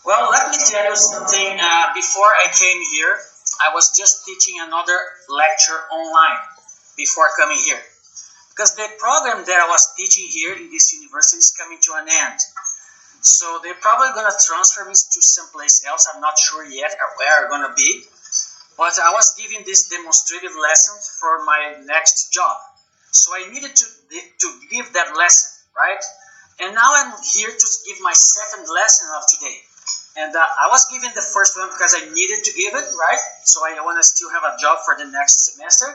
Well, let me tell you something. Before I came here, I was just teaching another lecture online before coming here. Because the program that I was teaching here in this university is coming to an end. So they're probably going to transfer me to someplace else. I'm not sure yet where I'm going to be. But I was giving this demonstrative lesson for my next job. So I needed to give that lesson, right? And now I'm here to give my second lesson of today. And I was giving the first one because I needed to give it, right? So I want to still have a job for the next semester.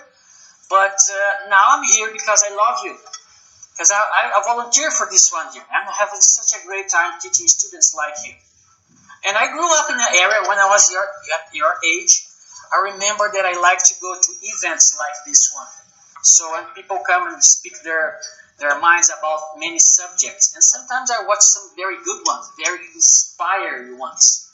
But now I'm here because I love you. Because I volunteer for this one here. I'm having such a great time teaching students like you. And I grew up in an area when I was your age. I remember that I like to go to events like this one. So when people come and speak their minds about many subjects, and sometimes I watch some very good ones, very inspiring ones.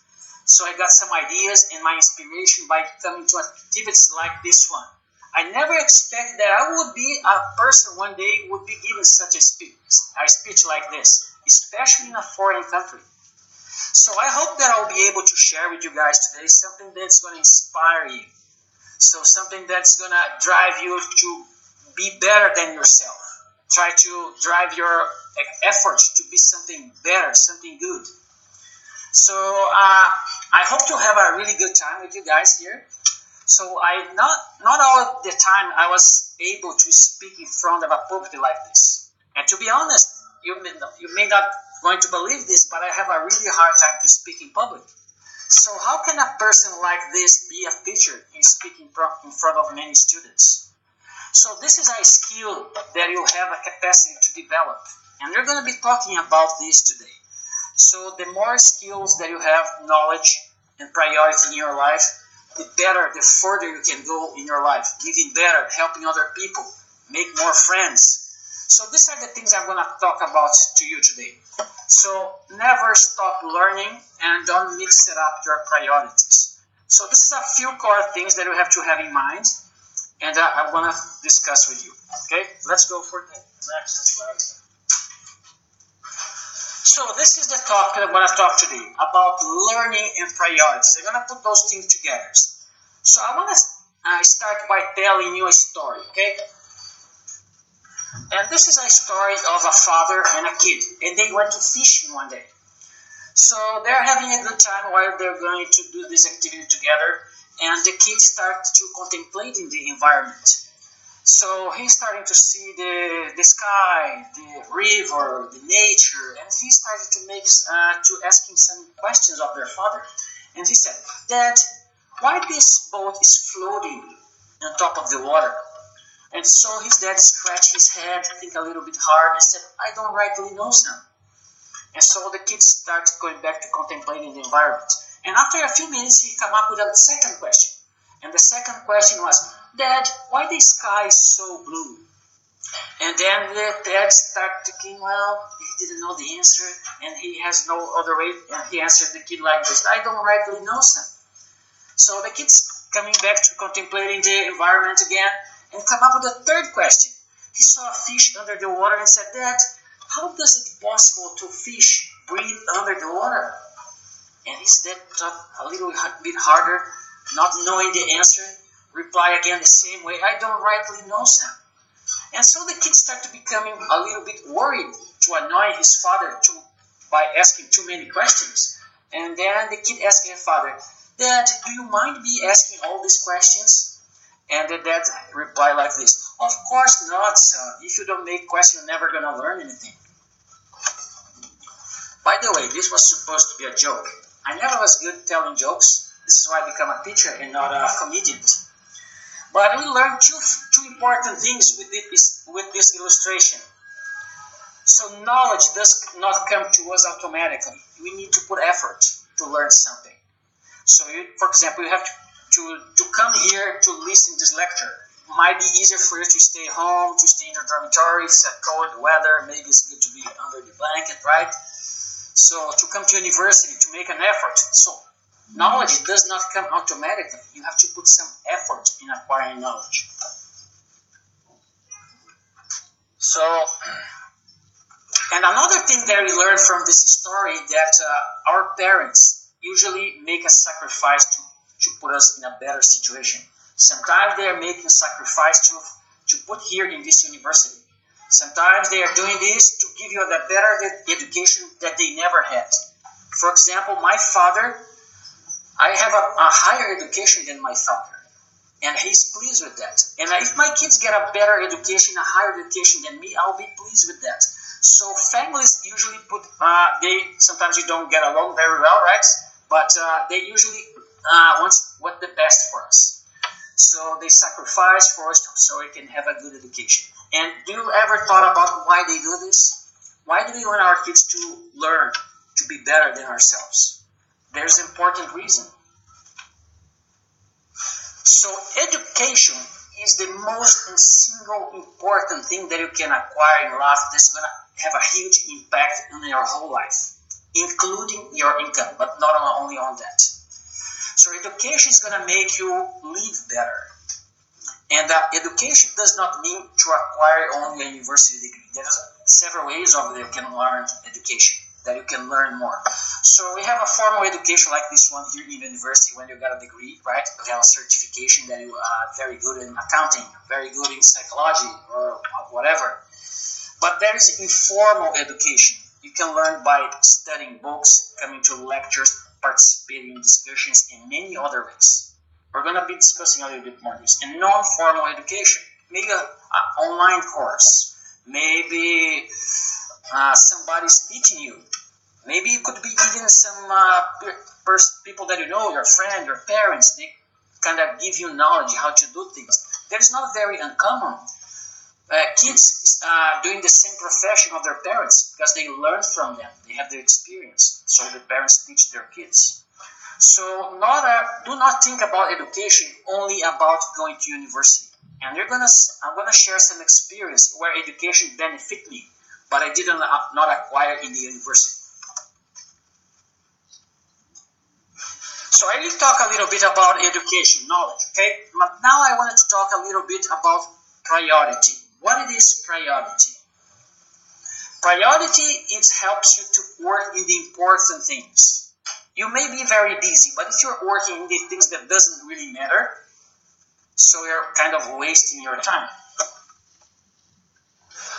So I got some ideas and my inspiration by coming to activities like this one. I never expected that I would be a person one day who would be given such a speech like this, especially in a foreign country. So I hope that I'll be able to share with you guys today something that's going to inspire you. So something that's going to drive you to be better than yourself. Try to drive your efforts to be something better, something good. So I hope to have a really good time with you guys here. So not all of the time I was able to speak in front of a pulpit like this. And to be honest, you may not going to believe this, but I have a really hard time to speak in public. So how can a person like this be a teacher in speaking in front of many students? So this is a skill that you have a capacity to develop. And we're going to be talking about this today. So the more skills that you have, knowledge and priority in your life, the better, the further you can go in your life. Giving better, helping other people, make more friends. So these are the things I'm going to talk about to you today. So never stop learning and don't mix it up your priorities. So this is a few core things that you have to have in mind. And I'm going to discuss with you. Okay, let's go for the next slide. So this is the topic I'm going to talk today about learning and priorities. I'm going to put those things together. So I want to start by telling you a story, okay? And this is a story of a father and a kid. And they went to fishing one day. So they're having a good time while they're going to do this activity together. And the kid starts to contemplate in the environment. So he's starting to see the sky, the river, the nature, and he started to ask him some questions of their father. And he said, "Dad, why this boat is floating on top of the water?" And so his dad scratched his head, think a little bit hard, and said, "I don't rightly know, son." And so the kid started going back to contemplating the environment. And after a few minutes, he came up with a second question. And the second question was, "Dad, why the sky is so blue?" And then the dad started thinking, well, he didn't know the answer, and he has no other way. And he answered the kid like this, "I don't rightly know, son." So the kid's coming back to contemplating the environment again and come up with a third question. He saw a fish under the water and said, "Dad, how does it possible to fish breathe under the water?" And his dad thought a little bit harder, not knowing the answer, reply again the same way, "I don't rightly know, son." And so the kid started becoming a little bit worried to annoy his father by asking too many questions. And then the kid asked his father, "Dad, do you mind me asking all these questions?" And the dad replied like this, "Of course not, son. If you don't make questions, you're never going to learn anything." By the way, this was supposed to be a joke. I never was good telling jokes. This is why I became a teacher and not a comedian. But we learned two important things with this illustration. So knowledge does not come to us automatically. We need to put effort to learn something. So, for example, you have to come here to listen to this lecture. It might be easier for you to stay home, to stay in your dormitory. It's a cold weather. Maybe it's good to be under the blanket, right? So to come to university, to make an effort. So knowledge does not come automatically. You have to put some effort in acquiring knowledge. So, and another thing that we learned from this story that our parents usually make a sacrifice to put us in a better situation. Sometimes they are making sacrifice to put here in this university. Sometimes they are doing this to give you a better education that they never had. For example, my father, I have a higher education than my father, and he's pleased with that. And if my kids get a better education, a higher education than me, I'll be pleased with that. So families usually put, sometimes you don't get along very well, right? But they usually want the best for us. So they sacrifice for us so we can have a good education. And do you ever thought about why they do this? Why do we want our kids to learn to be better than ourselves? There's an important reason. So education is the most and single important thing that you can acquire in life that's going to have a huge impact on your whole life, including your income, but not only on that. So education is going to make you live better. And education does not mean to acquire only a university degree. There's several ways of that you can learn education, that you can learn more. So we have a formal education like this one here in the university when you got a degree, right? You have a certification that you are very good in accounting, very good in psychology or whatever. But there is informal education. You can learn by studying books, coming to lectures, participating in discussions, and many other ways. We're going to be discussing a little bit more of this. And non-formal education, maybe an online course, maybe somebody's teaching you. Maybe it could be even some people that you know, your friend, your parents, they kind of give you knowledge how to do things. That is not very uncommon. Kids doing the same profession of their parents because they learn from them. They have their experience. So the parents teach their kids. So do not think about education only about going to university. And I'm gonna share some experience where education benefited me, but I did not acquire in the university. So I will talk a little bit about education, knowledge, okay? But now I wanted to talk a little bit about priority. What it is priority? Priority, it helps you to work in the important things. You may be very busy, but if you're working in the things that doesn't really matter, so you're kind of wasting your time.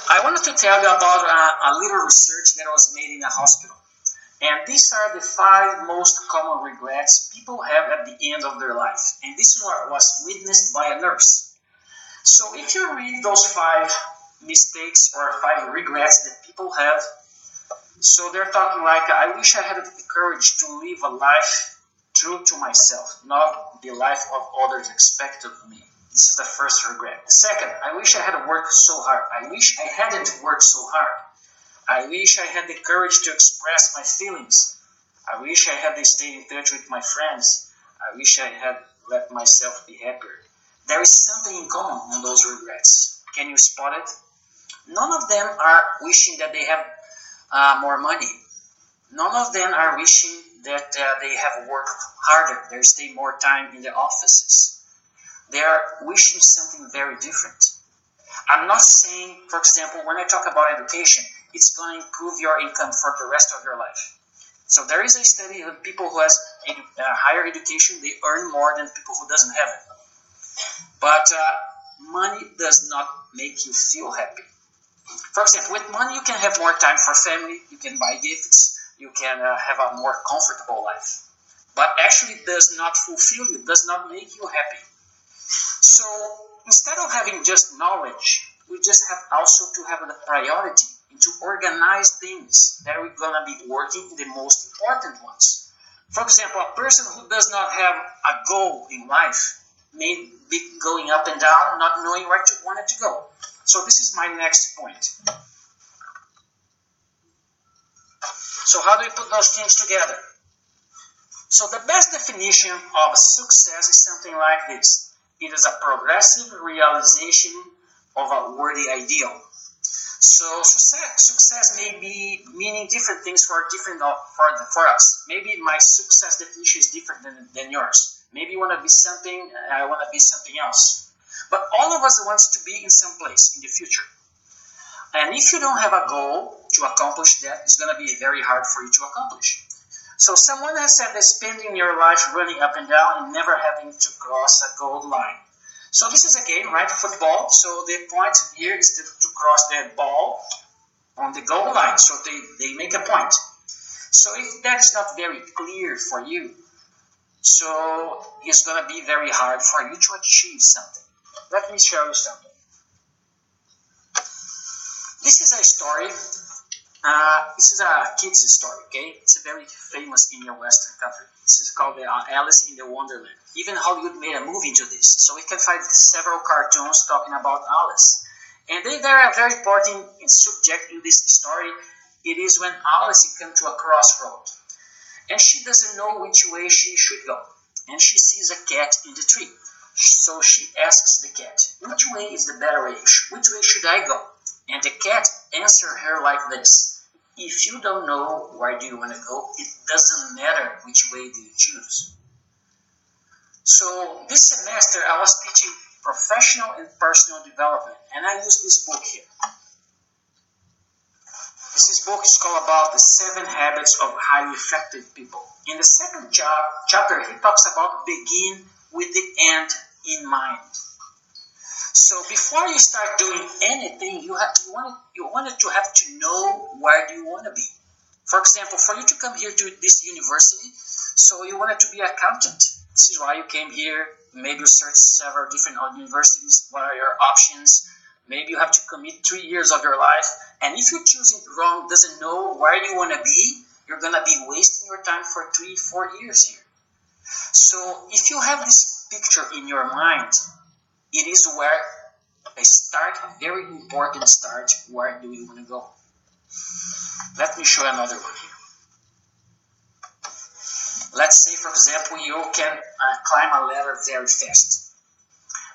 I wanted to tell you about a little research that was made in a hospital. And these are the 5 most common regrets people have at the end of their life. And this was witnessed by a nurse. So if you read those 5 mistakes or 5 regrets that people have, so they're talking like, I wish I had the courage to live a life true to myself, not the life of others expected of me. This is the first regret. The second, I wish I had worked so hard. I wish I hadn't worked so hard. I wish I had the courage to express my feelings. I wish I had stayed in touch with my friends. I wish I had let myself be happier. There is something in common on those regrets. Can you spot it? None of them are wishing that they have more money. None of them are wishing that they have worked harder, they stay more time in the offices. They are wishing something very different. I'm not saying, for example, when I talk about education, it's going to improve your income for the rest of your life. So there is a study of people who has higher education, they earn more than people who doesn't have it. But money does not make you feel happy. For example, with money you can have more time for family, you can buy gifts, you can have a more comfortable life. But actually it does not fulfill you, does not make you happy. So instead of having just knowledge, we just have also to have the priority and to organize things that we're going to be working the most important ones. For example, a person who does not have a goal in life may be going up and down, not knowing where to want it to go. So this is my next point. So how do we put those things together? So the best definition of success is something like this. It is a progressive realization of a worthy ideal. So success may be meaning different things for us. Maybe my success definition is different than yours. Maybe you want to be something, I want to be something else. But all of us wants to be in some place in the future. And if you don't have a goal to accomplish that, it's going to be very hard for you to accomplish. So someone has said that spending your life running up and down and never having to cross a goal line. So this is a game, right? Football. So the point here is to cross the ball on the goal line. So they make a point. So if that is not very clear for you, so it's going to be very hard for you to achieve something. Let me show you something. This is a story. This is a kid's story, okay? It's very famous in your Western country. This is called Alice in the Wonderland. Even Hollywood made a movie into this. So we can find several cartoons talking about Alice. And they are a very important subject in this story. It is when Alice comes to a crossroad. And she doesn't know which way she should go. And she sees a cat in the tree. So she asks the cat, which way is the better way? Which way should I go? And the cat answers her like this. If you don't know where do you want to go, it doesn't matter which way do you choose. So this semester I was teaching professional and personal development. And I used this book here. This book is called about the 7 habits of highly effective people. In the second chapter, he talks about begin with the end in mind. So before you start doing anything, you wanted to have to know where do you want to be. For example, for you to come here to this university, so you wanted to be an accountant. This is why you came here. Maybe you searched several different universities. What are your options? Maybe you have to commit 3 years of your life. And if you choose it wrong, doesn't know where you want to be, you're going to be wasting your time for 3-4 years here. So if you have this picture in your mind, it is where a start, a very important start, where do you want to go? Let me show another one here. Let's say, for example, you can climb a ladder very fast.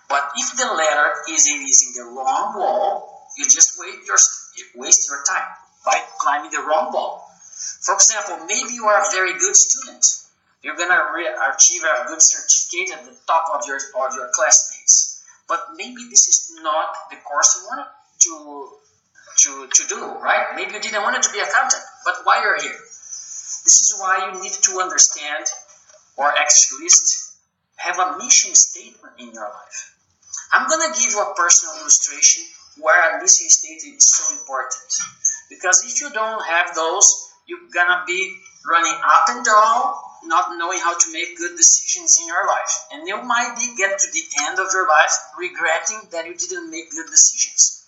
But if the ladder is in the wrong wall, you just waste your time by climbing the wrong wall. For example, maybe you are a very good student. You're going to achieve a good certificate at the top of your classmates. But maybe this is not the course you wanted to do, right? Maybe you didn't want to be an accountant, but why you're here? This is why you need to understand, or at least have a mission statement in your life. I'm going to give you a personal illustration where a mission statement is so important. Because if you don't have those, you're going to be running up and down, not knowing how to make good decisions in your life. And you might get to the end of your life regretting that you didn't make good decisions.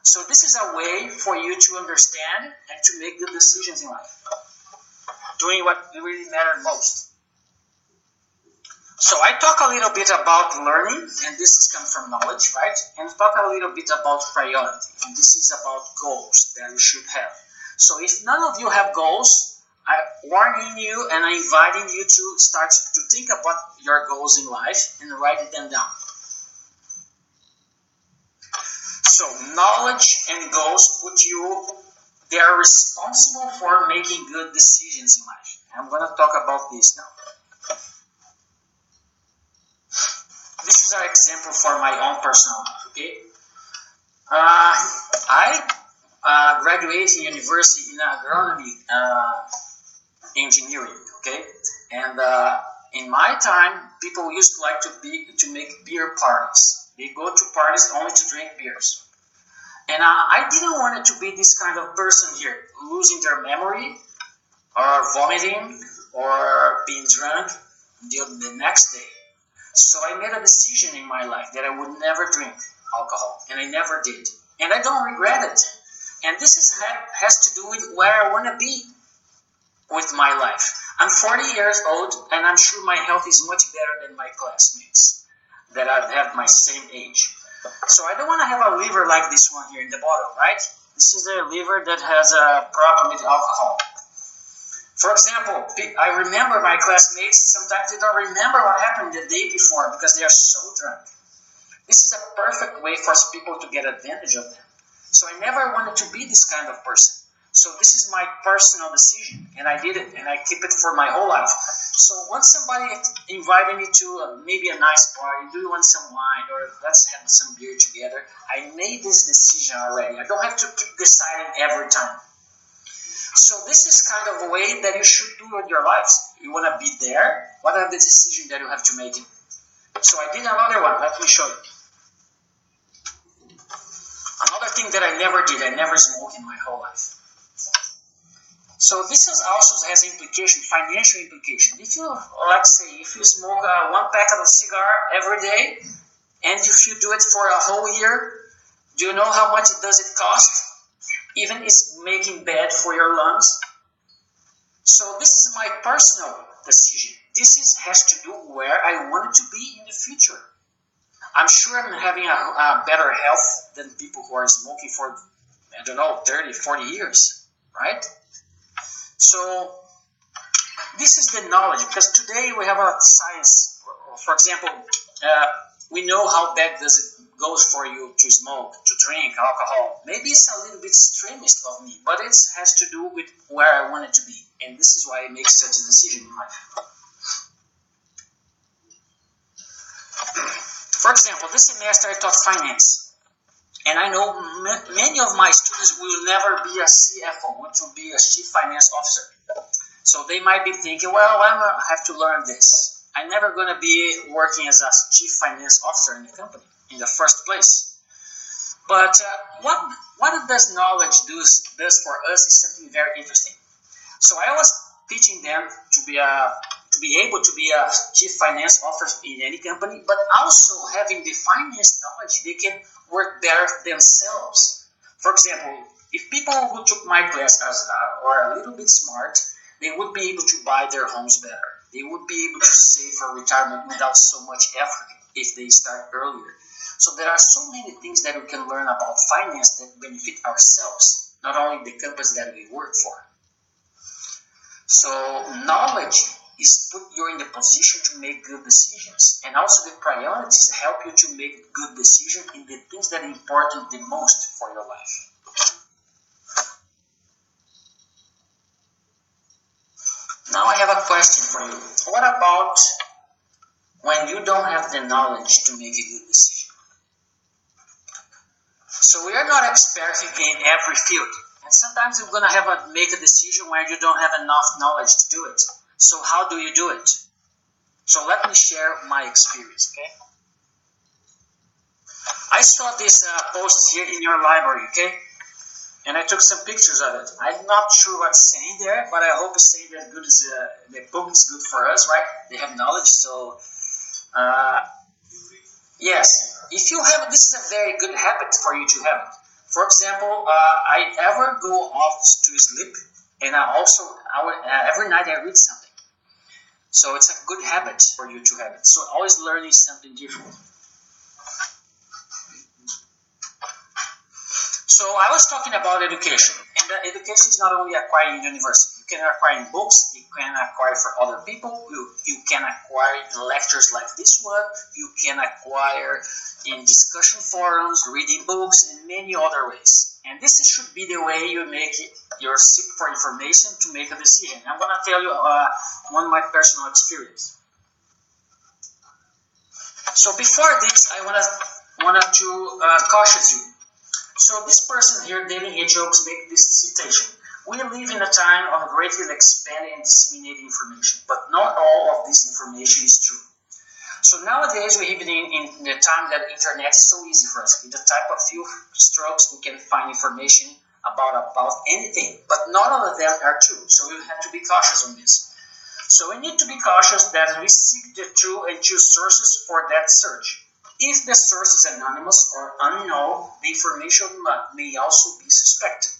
So this is a way for you to understand and to make good decisions in life. Doing what really matters most. So I talk a little bit about learning, and this is come from knowledge, right? And talk a little bit about priority, and this is about goals that you should have. So if none of you have goals, I'm warning you and I'm inviting you to start to think about your goals in life and write them down. So knowledge and goals they are responsible for making good decisions in life. I'm going to talk about this now. This is an example for my own personal life, okay? I graduated in university in agronomy engineering, okay? And in my time, people used to like to make beer parties. They go to parties only to drink beers. And I didn't want it to be this kind of person here, losing their memory, or vomiting, or being drunk the next day. So I made a decision in my life that I would never drink alcohol, and I never did. And I don't regret it. And this has to do with where I want to be with my life. I'm 40 years old, and I'm sure my health is much better than my classmates that have my same age. So I don't want to have a liver like this one here in the bottom, right? This is a liver that has a problem with alcohol. For example, I remember my classmates, sometimes they don't remember what happened the day before because they are so drunk. This is a perfect way for people to get advantage of them. So I never wanted to be this kind of person. So this is my personal decision, and I did it, and I keep it for my whole life. So once somebody invited me to maybe a nice party, do you want some wine, or let's have some beer together, I made this decision already. I don't have to keep deciding every time. So this is kind of a way that you should do in your lives. You want to be there. What are the decisions that you have to make? So I did another one. Let me show you. Another thing that I never did. I never smoked in my whole life. So this is also has implication, financial implication. If you, let's say, if you smoke one packet of cigar every day, and if you do it for a whole year, do you know how much does it cost? Even it's making bad for your lungs. So this is my personal decision. This has to do where I want to be in the future. I'm sure I'm having a better health than people who are smoking for, I don't know, 30, 40 years, right? So this is the knowledge, because today we have a science. For example, we know how bad goes for you to smoke, to drink alcohol. Maybe it's a little bit extremist of me, but it has to do with where I want it to be, and this is why I make such a decision in life. For example, this semester I taught finance, and I know many of my students will never be a CFO, which will be a Chief Finance Officer. So they might be thinking, well, I have to learn this. I'm never going to be working as a Chief Finance Officer in the company in the first place. But what does knowledge does for us is something very interesting. So I was teaching them to be able to be a Chief Finance Officer in any company, but also having the finance knowledge, they can work better themselves. For example, if people who took my class are a little bit smart, they would be able to buy their homes better. They would be able to save for retirement without so much effort if they start earlier. So there are so many things that we can learn about finance that benefit ourselves, not only the companies that we work for. So knowledge is put you in the position to make good decisions, and also the priorities help you to make good decisions in the things that are important the most for your life. Now I have a question for you. What about when you don't have the knowledge to make a good decision? So we are not experts in every field, and sometimes you're going to make a decision where you don't have enough knowledge to do it. So how do you do it? So let me share my experience, okay? I saw this post here in your library, okay? And I took some pictures of it. I'm not sure what's saying there, but I hope it's saying that good is the book is good for us, right? They have knowledge, so yes. If you have, this is a very good habit for you to have. For example, I ever go off to sleep, and every night I read something. So it's a good habit for you to have it. So always learning something different. So I was talking about education, and education is not only acquired in university. You can acquire in books, you can acquire for other people, you can acquire in lectures like this one, you can acquire in discussion forums, reading books, and many other ways. And this should be the way you make your seek for information to make a decision. I'm going to tell you one of my personal experience. So before this, I wanted to caution you. So this person here, David Hedgehogs, make this citation. We live in a time of greatly expanding and disseminating information, but not all of this information is true. So nowadays we live in the time that the internet is so easy for us. With the type of few strokes, we can find information about anything, but not all of them are true. So we have to be cautious on this. So we need to be cautious that we seek the true and true sources for that search. If the source is anonymous or unknown, the information may also be suspected.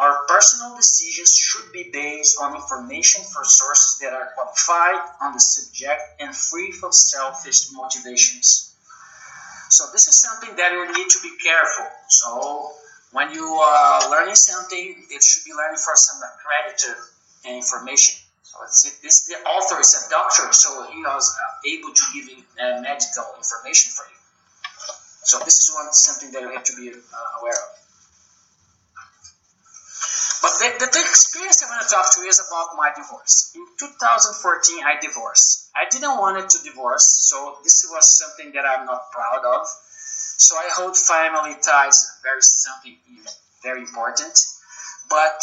Our personal decisions should be based on information from sources that are qualified on the subject and free from selfish motivations. So this is something that you need to be careful. So when you are learning something, it should be learning for some accredited information. So the author is a doctor, so he was able to give medical information for you. So this is something that you have to be aware of. But the experience I want to talk to you is about my divorce. In 2014, I divorced. I didn't want to divorce, so this was something that I'm not proud of. So I hold family ties, something very important. But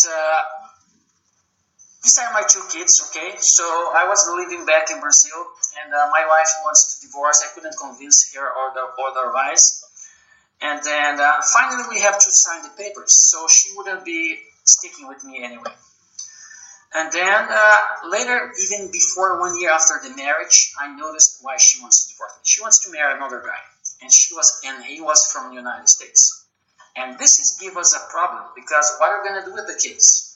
These are my two kids, okay? So I was living back in Brazil, and my wife wants to divorce. I couldn't convince her or otherwise. And then finally we have to sign the papers, so she wouldn't be sticking with me anyway. And then later, even before 1 year after the marriage, I noticed why she wants to divorce me. She wants to marry another guy, and he was from the United States. And this is give us a problem, because what are we gonna do with the kids?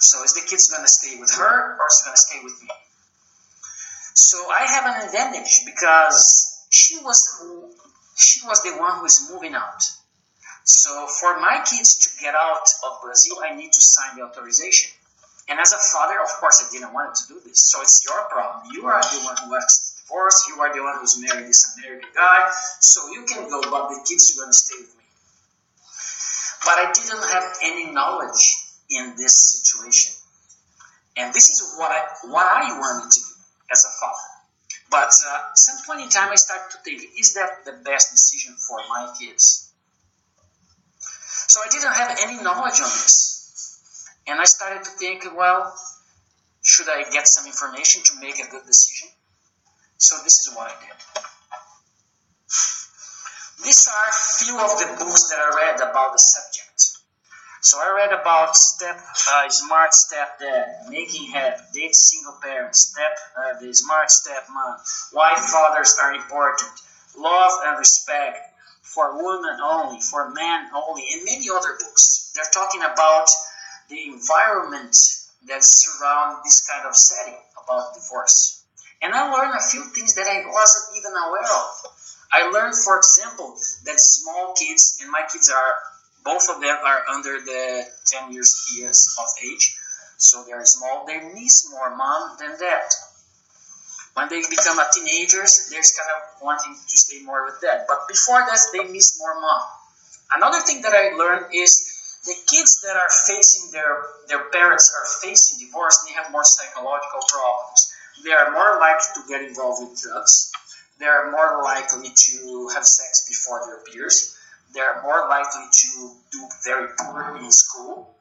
So is the kids gonna stay with her, or is it gonna stay with me? So I have an advantage, because she was the one who is moving out. So for my kids to get out of Brazil, I need to sign the authorization. And as a father, of course, I didn't want to do this. So it's your problem. You are the one who asked divorce. You are the one who's married this American guy. So you can go, but the kids are going to stay with me. But I didn't have any knowledge in this situation. And this is what I wanted to do as a father. But some point in time, I started to think, is that the best decision for my kids? So I didn't have any knowledge on this. And I started to think, well, should I get some information to make a good decision? So this is what I did. These are few of the books that I read about the subject. So I read about Smart Step Dad, Making Happy, Date Single Parents, the Smart Step Mom, Why Fathers Are Important, Love and Respect, For Women Only, For Men Only, and many other books. They're talking about the environment that surrounds this kind of setting about divorce. And I learned a few things that I wasn't even aware of. I learned, for example, that small kids, and my kids both of them are under the 10 years of age, so they're small, they miss more mom than dad. When they become teenagers, they're kind of wanting to stay more with dad. But before that, they miss more mom. Another thing that I learned is the kids that are facing their parents are facing divorce, they have more psychological problems. They are more likely to get involved with drugs. They are more likely to have sex before their peers. They are more likely to do very poorly in school.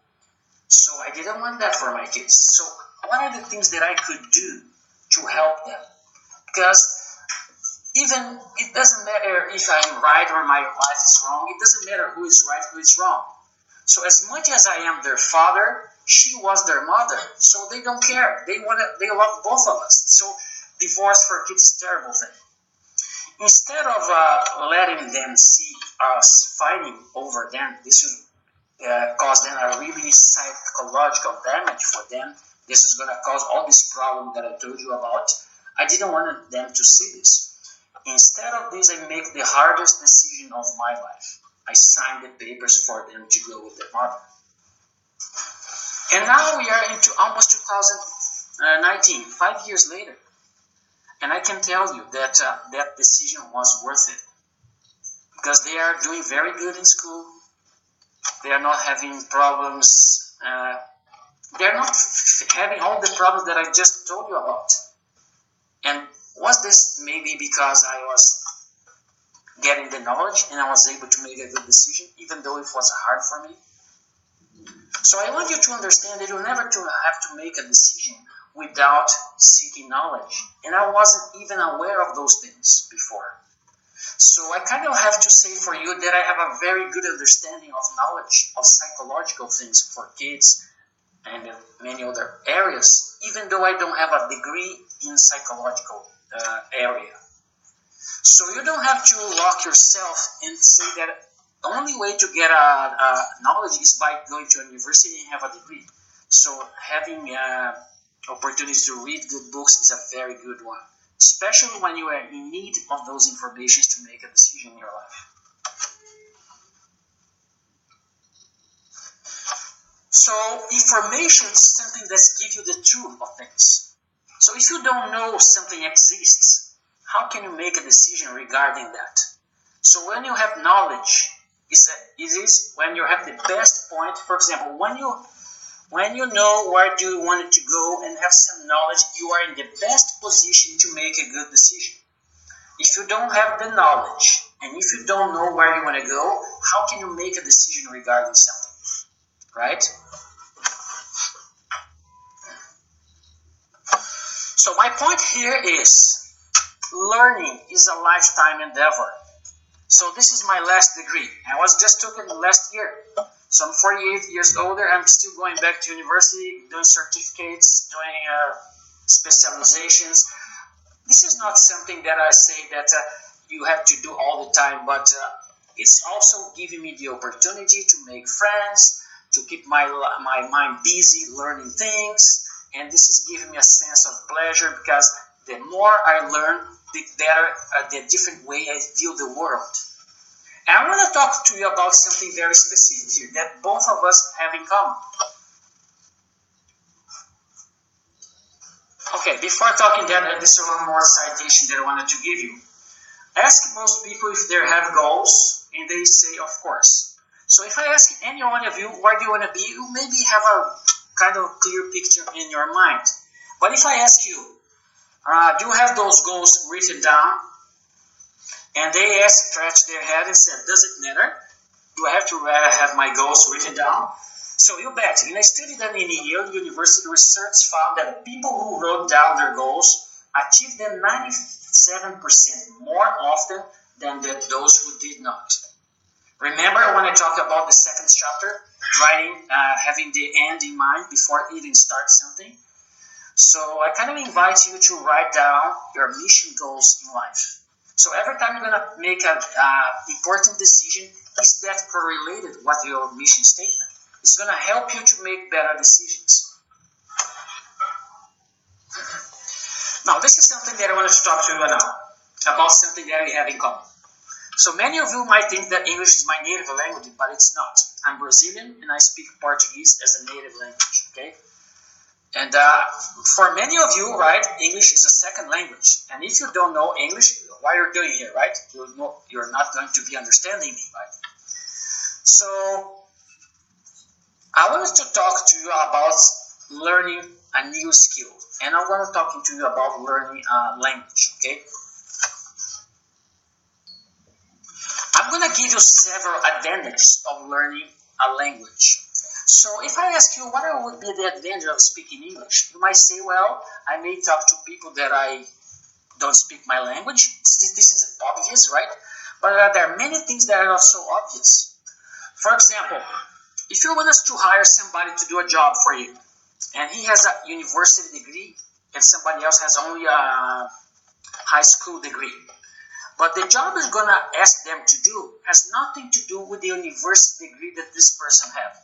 So I didn't want that for my kids. So what are the things that I could do to help them? Because even it doesn't matter if I'm right or my wife is wrong. It doesn't matter who is right, who is wrong. So as much as I am their father, she was their mother. So they don't care. They love both of us. So divorce for kids is a terrible thing. Instead of letting them see us fighting over them, this would cause them a really psychological damage for them. This is going to cause all this problem that I told you about. I didn't want them to see this. Instead of this, I make the hardest decision of my life. I signed the papers for them to go with their mother. And now we are into almost 2019, 5 years later. And I can tell you that that decision was worth it. Because they are doing very good in school. They are not having problems. They are not having all the problems that I just told you about. And was this maybe because I was getting the knowledge and I was able to make a good decision, even though it was hard for me? So I want you to understand that you never have to make a decision without seeking knowledge. And I wasn't even aware of those things before. So I kind of have to say for you that I have a very good understanding of knowledge of psychological things for kids and many other areas, even though I don't have a degree in psychological area. So you don't have to lock yourself and say that the only way to get knowledge is by going to a university and have a degree. So having opportunities to read good books is a very good one, especially when you are in need of those information to make a decision in your life. So information is something that gives you the truth of things. So if you don't know something exists, how can you make a decision regarding that? So when you have knowledge, it is when you have the best point. For example, when you know where do you want to go and have some knowledge, you are in the best position to make a good decision. If you don't have the knowledge and if you don't know where you want to go, how can you make a decision regarding something? Right? point here is learning is a lifetime endeavor. So this is my last degree. I was just took it last year. So I'm 48 years older. I'm still going back to university, doing certificates, doing specializations. This is not something that I say that you have to do all the time, but it's also giving me the opportunity to make friends, to keep my mind busy learning things, and this is giving me a sense of pleasure because the more I learn, the better, the different way I view the world. And I want to talk to you about something very specific here that both of us have in common. Okay, before talking that, this is one more citation that I wanted to give you. Ask most people if they have goals, and they say, of course. So if I ask any one of you, where do you want to be, you maybe have a kind of clear picture in your mind. But if I ask you, do you have those goals written down? And they scratch their head and said, does it matter? Do I have to have my goals written down? So you bet. In a study done in Yale University, research found that the people who wrote down their goals achieved them 97% more often than those who did not. Remember when I talked about the second chapter, writing, having the end in mind before even start something? So I kind of invite you to write down your mission goals in life. So every time you're going to make an important decision, is that correlated with your mission statement? It's going to help you to make better decisions. Now, this is something that I wanted to talk to you now, about something that we have in common. So many of you might think that English is my native language, but it's not. I'm Brazilian and I speak Portuguese as a native language, okay? And for many of you, right, English is a second language. And if you don't know English, what you're doing here, right? You're not going to be understanding me, right? So I wanted to talk to you about learning a new skill. And I want to talk to you about learning a language, okay? I'm going to give you several advantages of learning a language. So if I ask you what would be the advantage of speaking English, you might say, well, I may talk to people that I don't speak my language. This is obvious, right? But there are many things that are not so obvious. For example, if you want us to hire somebody to do a job for you, and he has a university degree, and somebody else has only a high school degree, but the job is going to ask them to do has nothing to do with the university degree that this person has.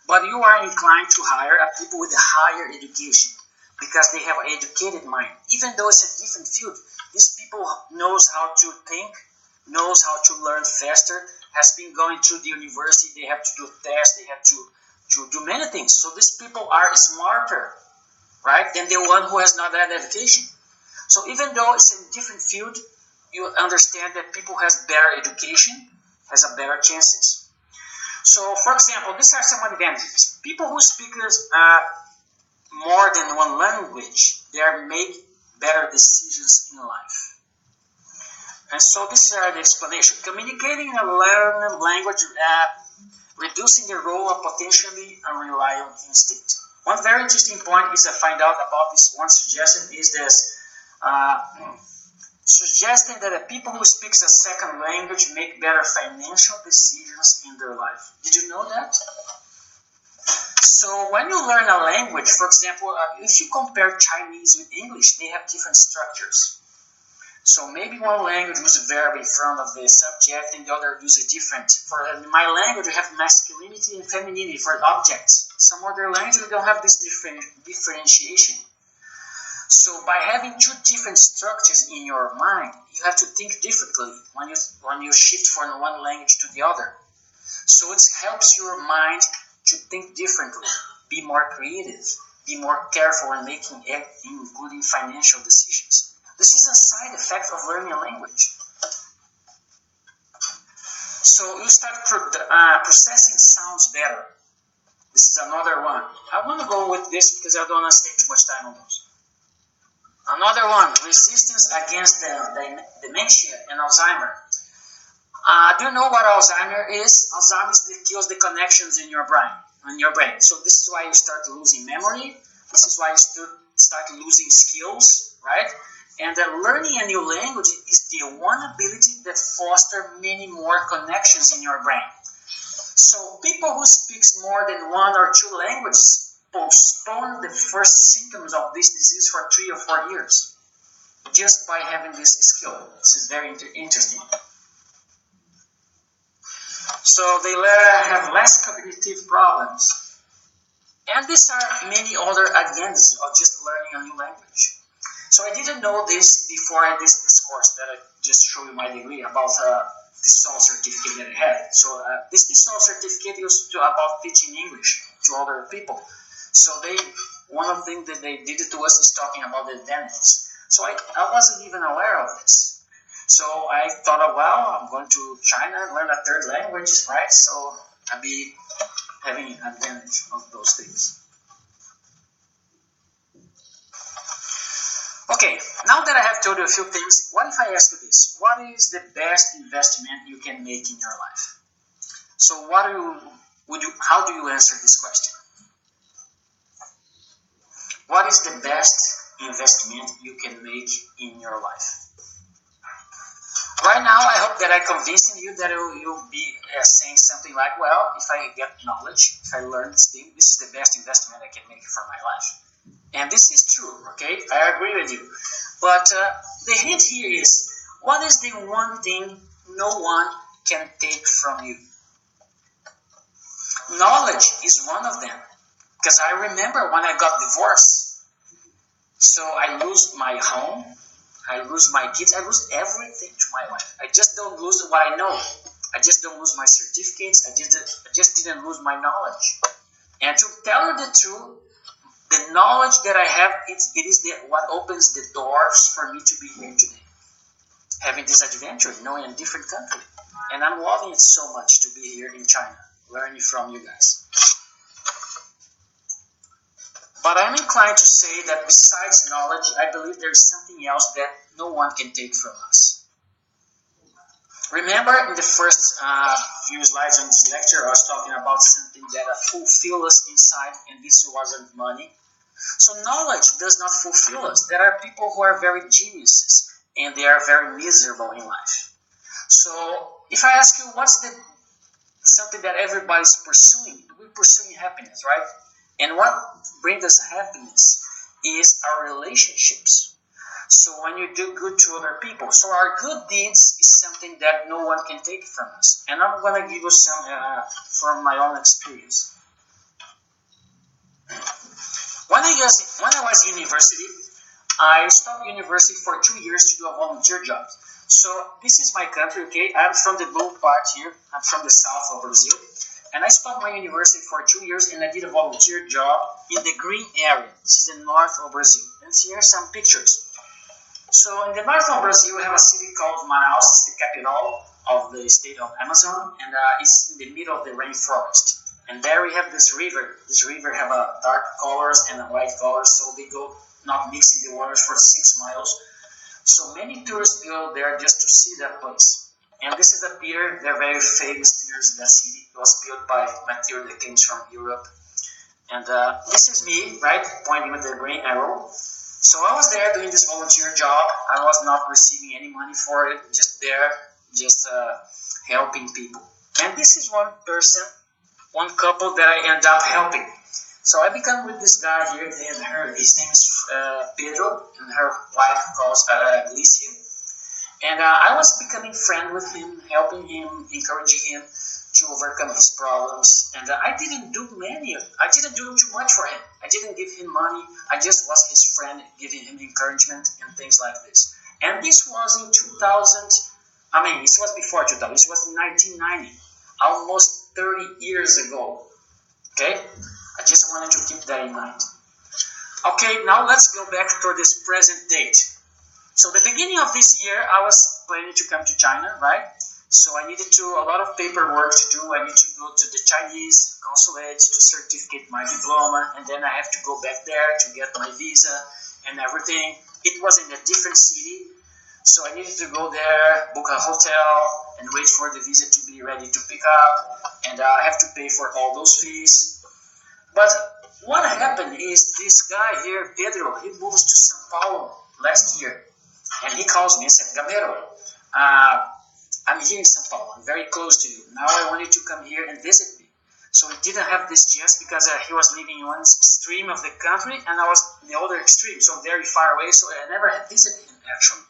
But you are inclined to hire people with a higher education because they have an educated mind. Even though it's a different field, these people knows how to think, knows how to learn faster, has been going through the university, they have to do tests, they have to do many things. So these people are smarter, right, than the one who has not that education. So even though it's a different field, you understand that people has better education, has a better chances. So, for example, these are some advantages. People who speak more than one language, they make better decisions in life. And so this is the explanation. Communicating in a learned language, reducing the role of potentially unreliable instinct. One very interesting point is I find out about this one suggestion is this. Suggesting that the people who speak a second language make better financial decisions in their life. Did you know that? So when you learn a language, for example, if you compare Chinese with English, they have different structures. So maybe one language uses a verb in front of the subject and the other uses different. For my language, we have masculinity and femininity for objects. Some other languages don't have this differentiation. So by having two different structures in your mind, you have to think differently when you shift from one language to the other. So it helps your mind to think differently, be more creative, be more careful when making including financial decisions. This is a side effect of learning a language. So you start processing sounds better. This is another one. I want to go with this because I don't want to stay too much time on those. Another one, resistance against dementia and Alzheimer. Do you know what Alzheimer is? Alzheimer kills the connections in your brain. So this is why you start losing memory. This is why you start start losing skills, right? And learning a new language is the one ability that fosters many more connections in your brain. So people who speak more than one or two languages postpone the first symptoms of this disease for 3 or 4 years just by having this skill. This is very interesting. So they have less cognitive problems. And these are many other advantages of just learning a new language. So I didn't know this before I did this course that I just showed you my degree about the TESOL certificate that I had. So this TESOL certificate is about teaching English to other people. So one of the things that they did to us is talking about the advantages. So I wasn't even aware of this. So I thought, well, I'm going to China and learn a third language, right? So I'll be having an advantage of those things. Okay, now that I have told you a few things, what if I ask you this? What is the best investment you can make in your life? So how do you answer this question? What is the best investment you can make in your life? Right now, I hope that I convinced you that you'll be saying something like, well, if I get knowledge, if I learn this thing, this is the best investment I can make for my life. And this is true, okay? I agree with you. But the hint here is, what is the one thing no one can take from you? Knowledge is one of them. Because I remember when I got divorced, so I lose my home, I lose my kids, I lose everything to my life. I just don't lose what I know. I just don't lose my certificates. I just didn't lose my knowledge. And to tell you the truth, the knowledge that I have, it is what opens the doors for me to be here today. Having this adventure, in a different country. And I'm loving it so much to be here in China, learning from you guys. But I'm inclined to say that besides knowledge, I believe there is something else that no one can take from us. Remember in the first few slides on this lecture, I was talking about something that fulfills us inside, and this wasn't money. So knowledge does not fulfill us. There are people who are very geniuses, and they are very miserable in life. So if I ask you, what's something that everybody's pursuing? We're pursuing happiness, right? And what brings us happiness is our relationships. So when you do good to other people. So our good deeds is something that no one can take from us. And I'm going to give you some from my own experience. When I was in university, I stopped university for 2 years to do a volunteer job. So this is my country, okay? I'm from the blue part here. I'm from the south of Brazil. And I stopped my university for 2 years and I did a volunteer job in the green area. This is the north of Brazil. And here are some pictures. So in the north of Brazil, we have a city called Manaus, it's the capital of the state of Amazon, and it's in the middle of the rainforest. And there we have this river. This river have a dark colors and a white color, so they go not mixing the waters for 6 miles. So many tourists go there just to see that place. And this is a pier, they're very famous piers in that city. It was built by material that comes from Europe. And this is me, right, pointing with the green arrow. So I was there doing this volunteer job. I was not receiving any money for it, just there, just helping people. And this is one person, one couple that I end up helping. So I become with this guy here, and his name is Pedro, and her wife calls Alicia. And I was becoming friend with him, helping him, encouraging him to overcome his problems. And I didn't do too much for him. I didn't give him money. I just was his friend, giving him encouragement and things like this. And this was in 2000. This was before 2000. This was in 1990, almost 30 years ago. Okay? I just wanted to keep that in mind. Okay, now let's go back to this present date. So the beginning of this year, I was planning to come to China, right? So I needed a lot of paperwork to do. I need to go to the Chinese consulate to certificate my diploma, and then I have to go back there to get my visa and everything. It was in a different city, so I needed to go there, book a hotel, and wait for the visa to be ready to pick up, and I have to pay for all those fees. But What happened is this guy here, Pedro, he moves to São Paulo last year. And he calls me and said, Gamero, I'm here in São Paulo. I'm very close to you. Now I want you to come here and visit me. So he didn't have this chance because he was living in one extreme of the country and I was in the other extreme, so very far away. So I never had visited him actually.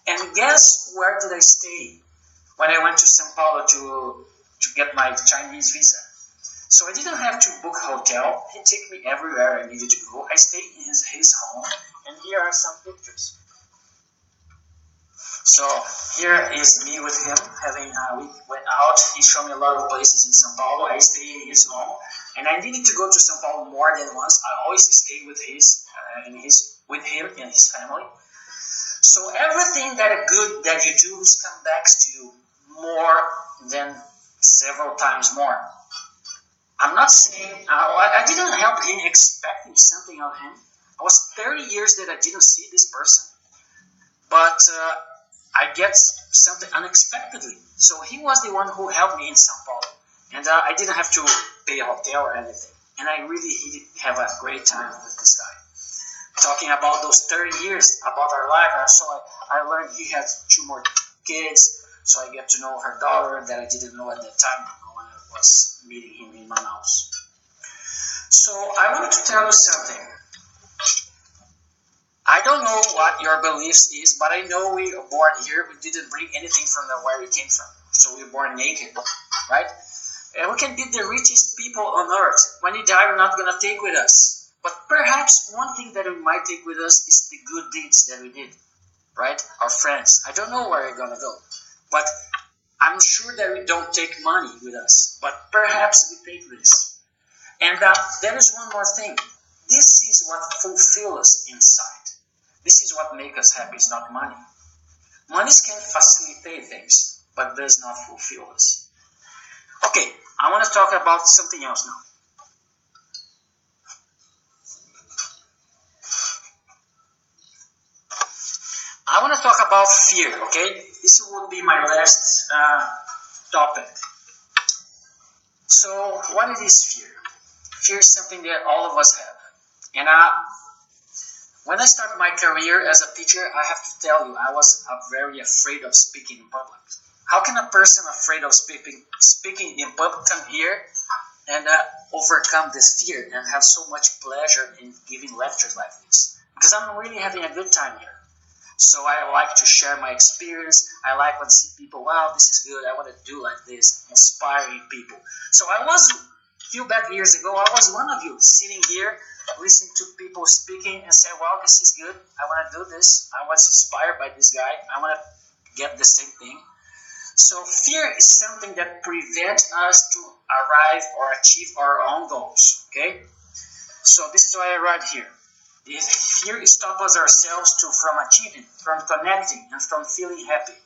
And guess where did I stay when I went to São Paulo to get my Chinese visa? So I didn't have to book a hotel. He took me everywhere I needed to go. I stayed in his home, and here are some pictures. So here is me with him having we went out. He showed me a lot of places in São Paulo. I stayed in his home, and I needed to go to São Paulo more than once. I always stay with with him and his family. So everything that good that you do comes back to you more than several times more. I'm not saying I didn't help him expecting something of him. I was 30 years that I didn't see this person, but I get something unexpectedly. So he was the one who helped me in São Paulo, and I didn't have to pay a hotel or anything. And I really did have a great time with this guy. Talking about those 30 years, about our life, so I learned he had 2 more kids, so I get to know her daughter that I didn't know at that time when I was meeting him in Manaus. So I wanted to tell you something. I don't know what your beliefs is, but I know we were born here. We didn't bring anything from where we came from. So we were born naked, right? And we can be the richest people on earth. When we die, we're not going to take with us. But perhaps one thing that we might take with us is the good deeds that we did, right? Our friends. I don't know where we're going to go. But I'm sure that we don't take money with us. But perhaps we take this. And there is one more thing. This is what fulfills us inside. This is what makes us happy, it's not money. Money can facilitate things, but does not fulfill us. Okay, I want to talk about something else now. I want to talk about fear, okay? This will be my last topic. So, what is fear? Fear is something that all of us have. And when I started my career as a teacher, I have to tell you, I was very afraid of speaking in public. How can a person afraid of speaking in public come here and overcome this fear and have so much pleasure in giving lectures like this? Because I'm really having a good time here. So I like to share my experience. I like when I see people, wow, this is good. I want to do like this, inspiring people. So I was, a few back years ago, I was one of you sitting here, listening to people speaking and say, wow, this is good. I want to do this. I was inspired by this guy. I want to get the same thing. So fear is something that prevents us to arrive or achieve our own goals. Okay? So this is why I write here. Fear stops ourselves from achieving, from connecting, and from feeling happy.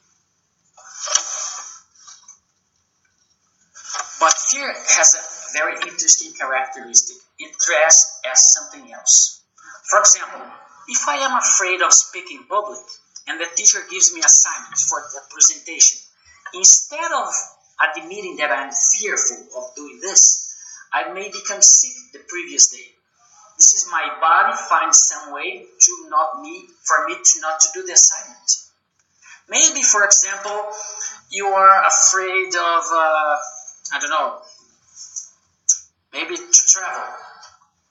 But fear has a very interesting characteristic. It dresses as something else. For example, if I am afraid of speaking in public and the teacher gives me assignments for the presentation, instead of admitting that I'm fearful of doing this, I may become sick the previous day. This is my body finds some way for me not to do the assignment. Maybe, for example, you are afraid of, I don't know, maybe to travel.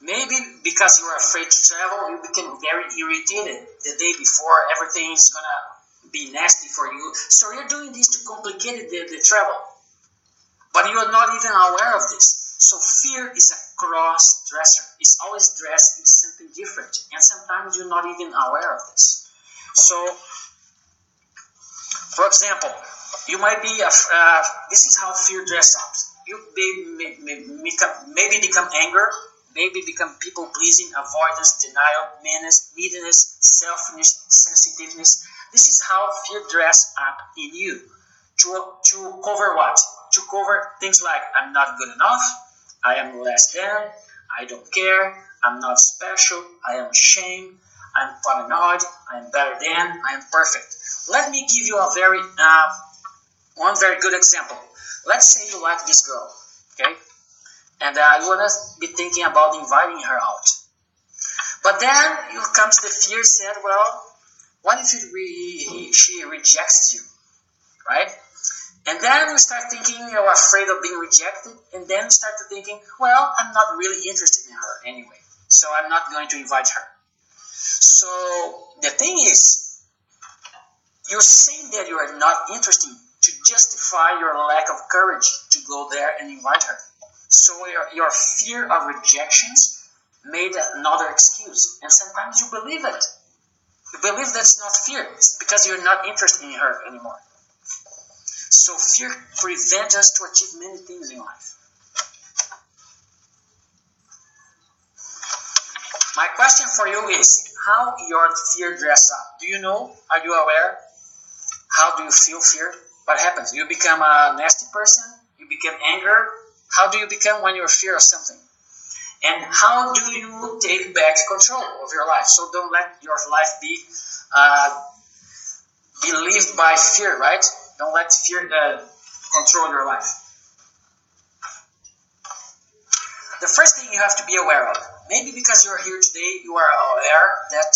Maybe because you are afraid to travel, you become very irritated the day before. Everything is going to be nasty for you. So you're doing this to complicate the travel. But you are not even aware of this. So fear is a cross-dresser. It's always dressed in something different. And sometimes you're not even aware of this. So, for example, you might be, this is how fear dresses up. You maybe become anger, maybe become people-pleasing, avoidance, denial, meanness, neediness, selfishness, sensitiveness. This is how fear dresses up in you. To cover what? To cover things like, I'm not good enough, I am less than, I don't care, I'm not special, I am ashamed, I'm paranoid, I'm better than, I am perfect. Let me give you one very good example. Let's say you like this girl, okay? And you want to be thinking about inviting her out. But then comes the fear, said, well, what if she rejects you, right? And then you start thinking you're afraid of being rejected, and then you start to thinking, well, I'm not really interested in her anyway, so I'm not going to invite her. So the thing is, you're saying that you are not interested to justify your lack of courage to go there and invite her. So your fear of rejections made another excuse, and sometimes you believe it. You believe that's not fear, it's because you're not interested in her anymore. So fear prevents us to achieve many things in life. My question for you is, how your fear dress up? Do you know? Are you aware? How do you feel fear? What happens? You become a nasty person? You become anger? How do you become when you're fear of something? And how do you take back control of your life? So don't let your life be lived by fear, right? Don't let fear control your life. The first thing you have to be aware of, maybe because you're here today, you are aware that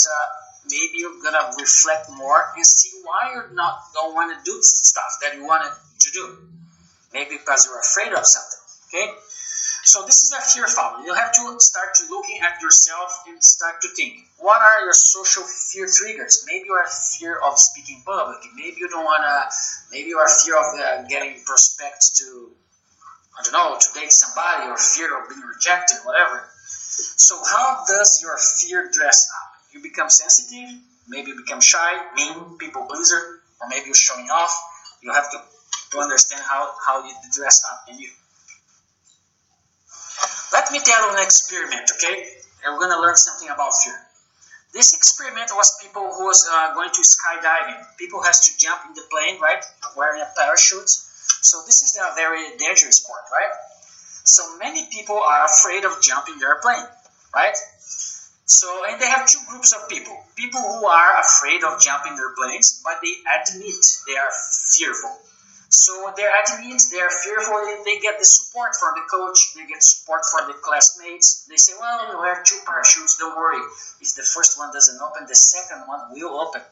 maybe you're gonna reflect more and see why you don't want to do stuff that you wanted to do. Maybe because you're afraid of something. Okay. So this is a fear problem. You have to start to looking at yourself and start to think, what are your social fear triggers? Maybe you are fear of speaking publicly. Maybe you don't want to, maybe you are fear of getting prospects to, I don't know, to date somebody, or fear of being rejected, whatever. So how does your fear dress up? You become sensitive, maybe you become shy, mean, people pleaser, or maybe you're showing off. You have to understand how you dress up in you. Let me tell you an experiment, okay? And we're going to learn something about fear. This experiment was people who was going to skydiving. People has to jump in the plane, right? Wearing a parachute. So this is a very dangerous sport, right? So many people are afraid of jumping their plane, right? So, and they have two groups of people. People who are afraid of jumping their planes, but they admit they are fearful. So they admit they are fearful, and they get the support from the coach, they get support from the classmates. They say, well, you have two parachutes, don't worry. If the first one doesn't open, the second one will open.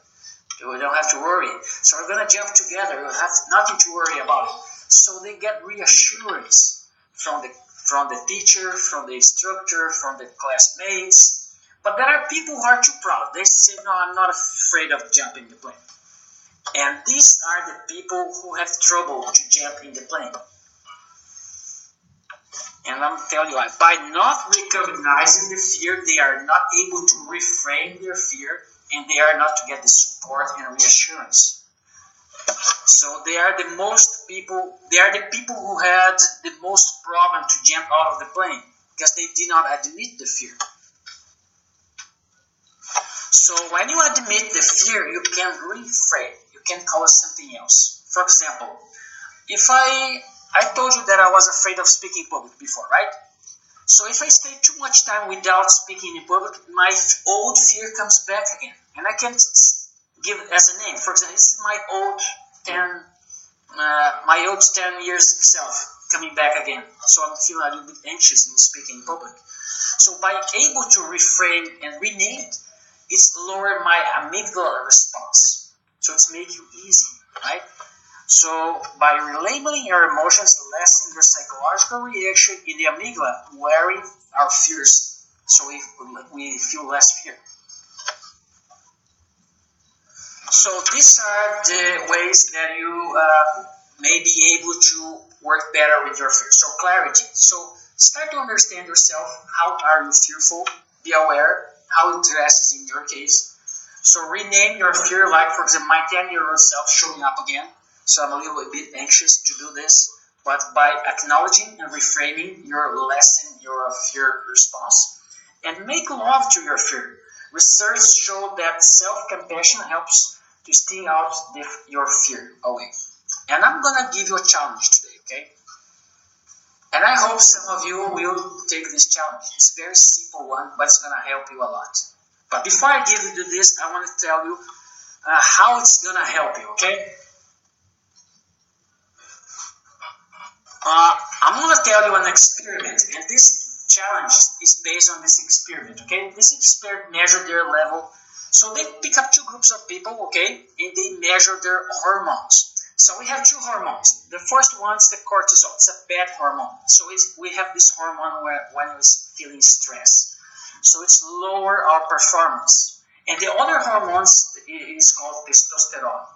You don't have to worry. So we're going to jump together, you have nothing to worry about it. So they get reassurance from the teacher, from the instructor, from the classmates. But there are people who are too proud. They say, no, I'm not afraid of jumping the plane. And these are the people who have trouble to jump in the plane. And I'm telling you, by not recognizing the fear, they are not able to reframe their fear, and they are not to get the support and reassurance. So they are the people who had the most problem to jump out of the plane, because they did not admit the fear. So when you admit the fear, you can reframe. You can call it something else. For example, if I told you that I was afraid of speaking in public before, right? So if I stay too much time without speaking in public, my old fear comes back again. And I can give it as a name. For example, this is my old 10 years self coming back again. So I'm feeling a little bit anxious in speaking in public. So by able to reframe and rename it, it's lower my amygdala response. So it's make you easy, right? So by relabeling your emotions, lessen your psychological reaction in the amygdala, wearing our fears, so we feel less fear. So these are the ways that you may be able to work better with your fear. So clarity. So start to understand yourself. How are you fearful? Be aware how it dresses in your case. So rename your fear, like for example, my 10-year-old self showing up again. So I'm a little bit anxious to do this, but by acknowledging and reframing, you'll lessen your fear response and make love to your fear. Research showed that self-compassion helps to sting out your fear away. And I'm gonna give you a challenge today, okay? And I hope some of you will take this challenge. It's a very simple one, but it's gonna help you a lot. But before I give you this, I want to tell you how it's gonna help you, okay? I'm going to tell you an experiment, and this challenge is based on this experiment, okay? This experiment measured their level. So they pick up two groups of people, okay, and they measure their hormones. So we have two hormones. The first one is the cortisol. It's a bad hormone. So we have this hormone when we're feeling stress. So it's lower our performance. And the other hormones is called testosterone.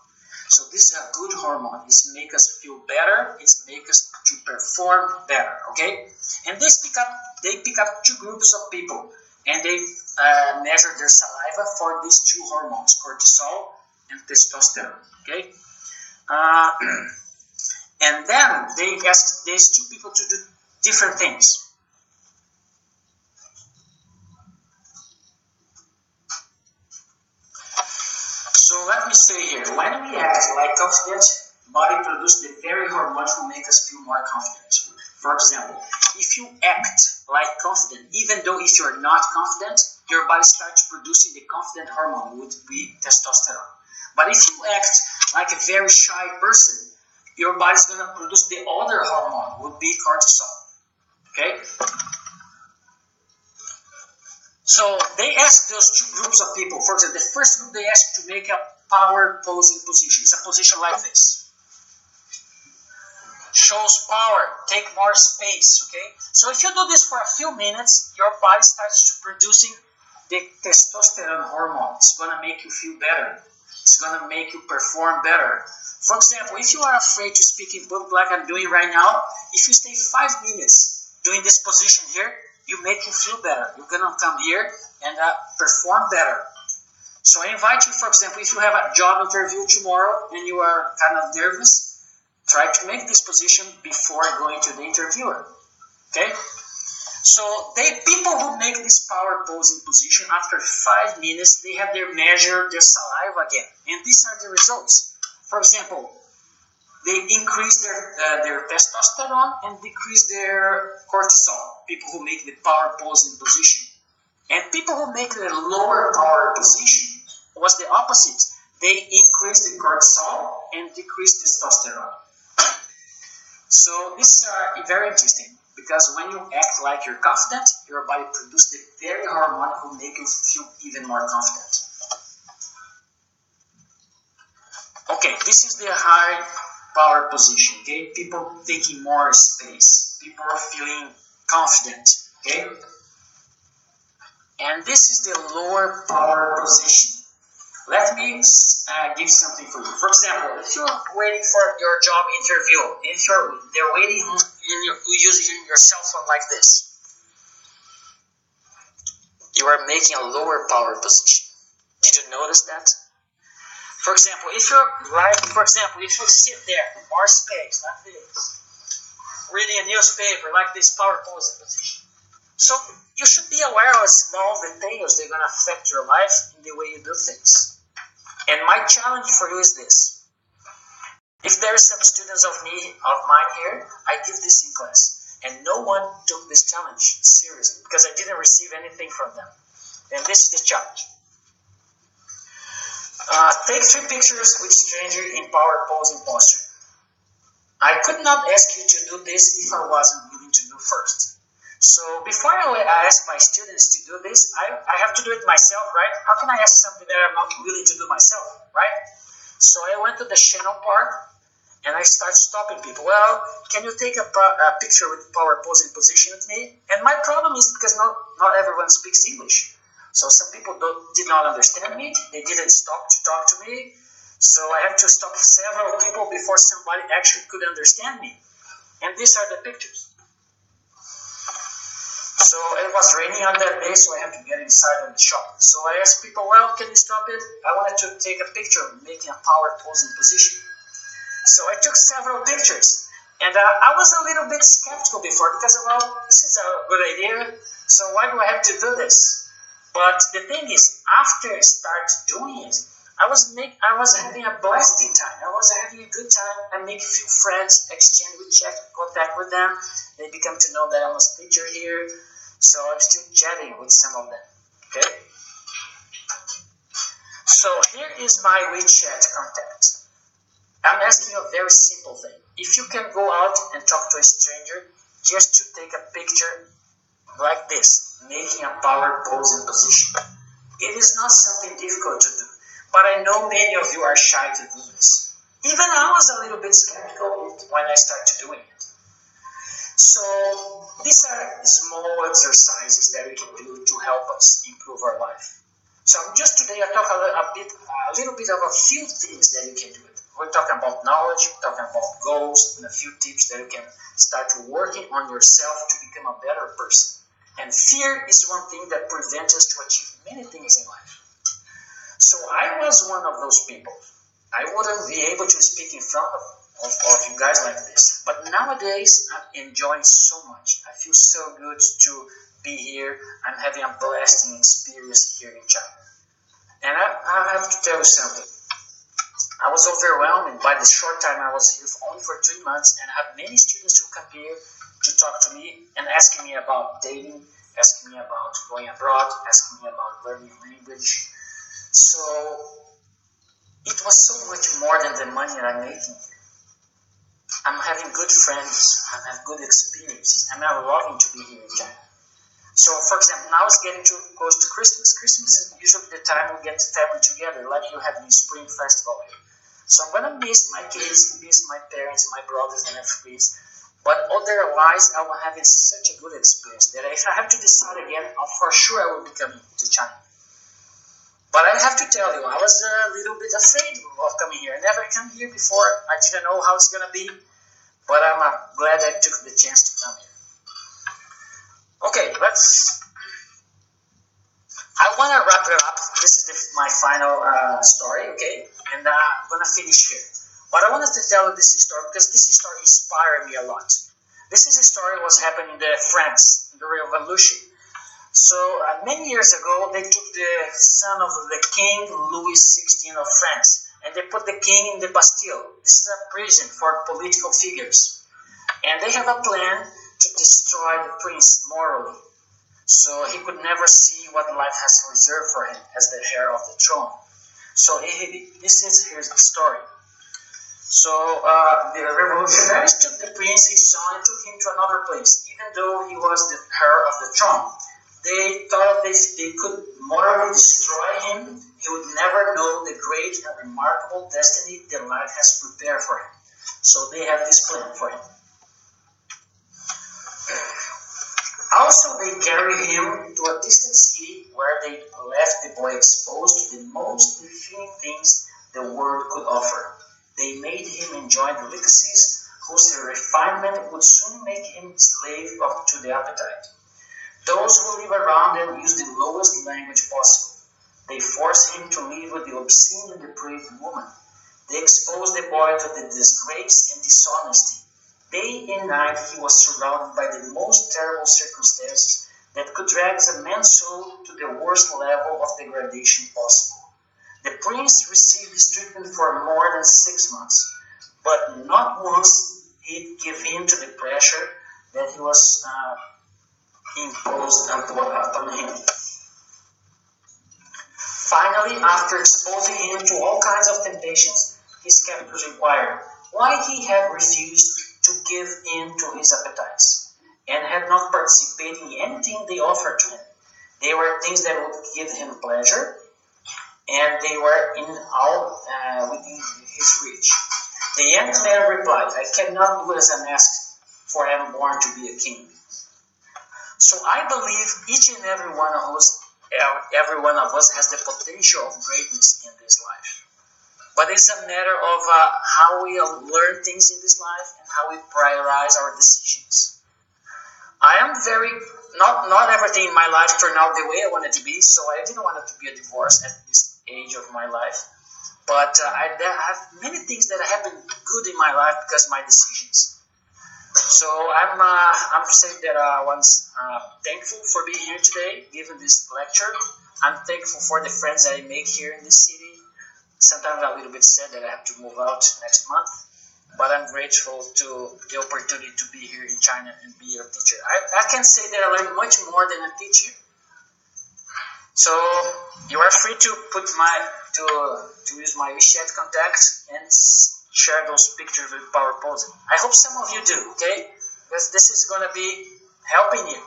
So this is a good hormone. It makes us feel better. It makes us to perform better. Okay, and they pick up two groups of people, and they measure their saliva for these two hormones, cortisol and testosterone. Okay, and then they ask these two people to do different things. So let me say here, when we act like confident, body produces the very hormone who make us feel more confident. For example, if you act like confident, even though if you're not confident, your body starts producing the confident hormone, would be testosterone. But if you act like a very shy person, your body's going to produce the other hormone, would be cortisol. Okay? So they asked those two groups of people. For example, the first group they asked to make a power posing position. It's a position like this. Shows power, take more space, okay? So if you do this for a few minutes, your body starts to producing the testosterone hormone. It's going to make you feel better. It's going to make you perform better. For example, if you are afraid to speak in public like I'm doing right now, if you stay 5 minutes doing this position here, you make you feel better. You're going to come here and perform better. So I invite you, for example, if you have a job interview tomorrow and you are kind of nervous, try to make this position before going to the interviewer. Okay? So people who make this power posing position, after 5 minutes, they have measure their saliva again. And these are the results. For example, they increase their testosterone and decrease their cortisol, people who make the power posing position. And people who make the lower power position was the opposite. They increase the cortisol and decrease testosterone. So this is very interesting, because when you act like you're confident, your body produces the very hormone who make you feel even more confident. Okay, this is the high power position, okay? People taking more space. People are feeling confident, okay? And this is the lower power position. Let me give something for you. For example, if you're waiting for your job interview, if they're waiting and you're using your cell phone like this, you are making a lower power position. Did you notice that? For example, if you sit there, more space, like this, reading a newspaper, like this power posing position. So you should be aware of small details that are going to affect your life in the way you do things. And my challenge for you is this. If there are some students of mine here, I give this in class. And no one took this challenge seriously, because I didn't receive anything from them. And this is the challenge. Take 3 pictures with stranger in power posing posture. I could not ask you to do this if I wasn't willing to do first. So before I ask my students to do this, I have to do it myself, right? How can I ask something that I'm not willing to do myself, right? So I went to the channel part and I started stopping people. Well, can you take a picture with power posing position with me? And my problem is because not everyone speaks English. So some people did not understand me. They didn't stop to talk to me. So I have to stop several people before somebody actually could understand me. And these are the pictures. So it was raining on that day, so I had to get inside of the shop. So I asked people, well, can you stop it? I wanted to take a picture making a power posing position. So I took several pictures. And I was a little bit skeptical before, because, well, this is a good idea. So why do I have to do this? But the thing is, after I started doing it, I was having a blasting time. I was having a good time. I make a few friends, exchange contact with them. They become to know that I'm a teacher here. So I'm still chatting with some of them. Okay? So here is my WeChat contact. I'm asking you a very simple thing. If you can go out and talk to a stranger just to take a picture like this, making a power pose and position, it is not something difficult to do. But I know many of you are shy to do this. Even I was a little bit skeptical when I started doing it. So these are small exercises that we can do to help us improve our life. So just today I talk a little bit of a few things that you can do. We're talking about knowledge, we're talking about goals, and a few tips that you can start working on yourself to become a better person. And fear is one thing that prevents us to achieve many things in life. So I was one of those people. I wouldn't be able to speak in front of you guys like this. But nowadays, I'm enjoying so much. I feel so good to be here. I'm having a blasting experience here in China. And I have to tell you something. I was overwhelmed by the short time I was here, only for 3 months, and I have many students who come here to talk to me and asking me about dating, asking me about going abroad, asking me about learning language. So it was so much more than the money that I'm making. I'm having good friends, I have good experiences, and I'm loving to be here in China. So, for example, now it's getting too close to Christmas. Christmas is usually the time we get the family together, like you have the Spring Festival here. So I'm going to miss my kids, miss my parents, my brothers and everything. But otherwise, I will have such a good experience that if I have to decide again, for sure I will be coming to China. But I have to tell you, I was a little bit afraid of coming here. I never come here before. I didn't know how it's going to be. But I'm glad I took the chance to come here. Okay, I want to wrap it up. This is my final story, okay? And I'm going to finish here. But I wanted to tell you this story because this story inspired me a lot. This is a story that was happening in France, in the Revolution. So many years ago, they took the son of the King Louis XVI of France, and they put the king in the Bastille. This is a prison for political figures. And they have a plan to destroy the prince morally. So he could never see what life has reserved for him as the heir of the throne. So this is here's the story. So the revolutionaries took the prince, his son, and took him to another place. Even though he was the heir of the throne, they thought they could morally destroy him. He would never know the great and remarkable destiny that life has prepared for him. So they have this plan for him. Also, they carried him to a distant city where they left the boy exposed to the most defeating things the world could offer. They made him enjoy delicacies whose refinement would soon make him slave to the appetite. Those who live around them use the lowest language possible. They force him to live with the obscene and depraved woman. They expose the boy to the disgrace and dishonesty. Day and night he was surrounded by the most terrible circumstances that could drag a man's soul to the worst level of degradation possible. The prince received this treatment for more than 6 months, but not once he gave in to the pressure that he was imposed upon him. Finally, after exposing him to all kinds of temptations, his captors inquired why he had refused to give in to his appetites and had not participated in anything they offered to him. They were things that would give him pleasure, and they were within his reach. The young man replied, I cannot do as I'm asked, for I am born to be a king. So I believe each and every one of us has the potential of greatness in this life. But it's a matter of how we learn things in this life and how we prioritize our decisions. I am not everything in my life turned out the way I wanted to be, so I didn't want it to be a divorce at this age of my life. But I have many things that happened good in my life because of my decisions. So I'm saying that I was thankful for being here today, giving this lecture. I'm thankful for the friends that I make here in this city. Sometimes I'm a little bit sad that I have to move out next month, but I'm grateful to the opportunity to be here in China and be your teacher. I can say that I learned much more than a teacher. So you are free to use my WeChat contact and share those pictures with power posing. I hope some of you do, okay? Because this is going to be helping you.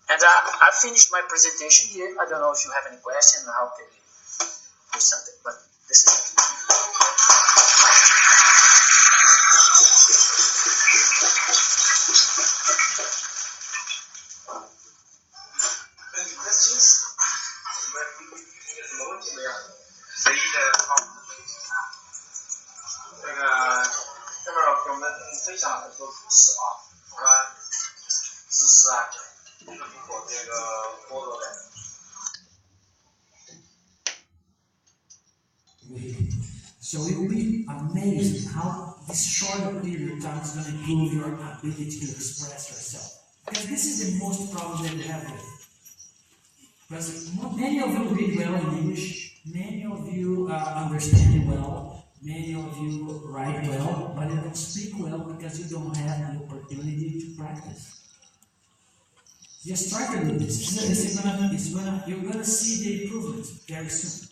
And I finished my presentation here. I don't know if you have any question or how can we do something, but this is it. Any questions? 有什么问题没有？随意的抛出问题啊。那个，这边给我们分享了很多知识啊，我们知识啊，通过这个菠萝的。So you'll be amazed how this short period of time is going to improve your ability to express yourself. Because this is the most problem that you have with. Because many of you read well in English, many of you understand well, many of you write well, but you don't speak well because you don't have the opportunity to practice. Just try to do this. You're gonna see the improvements very soon.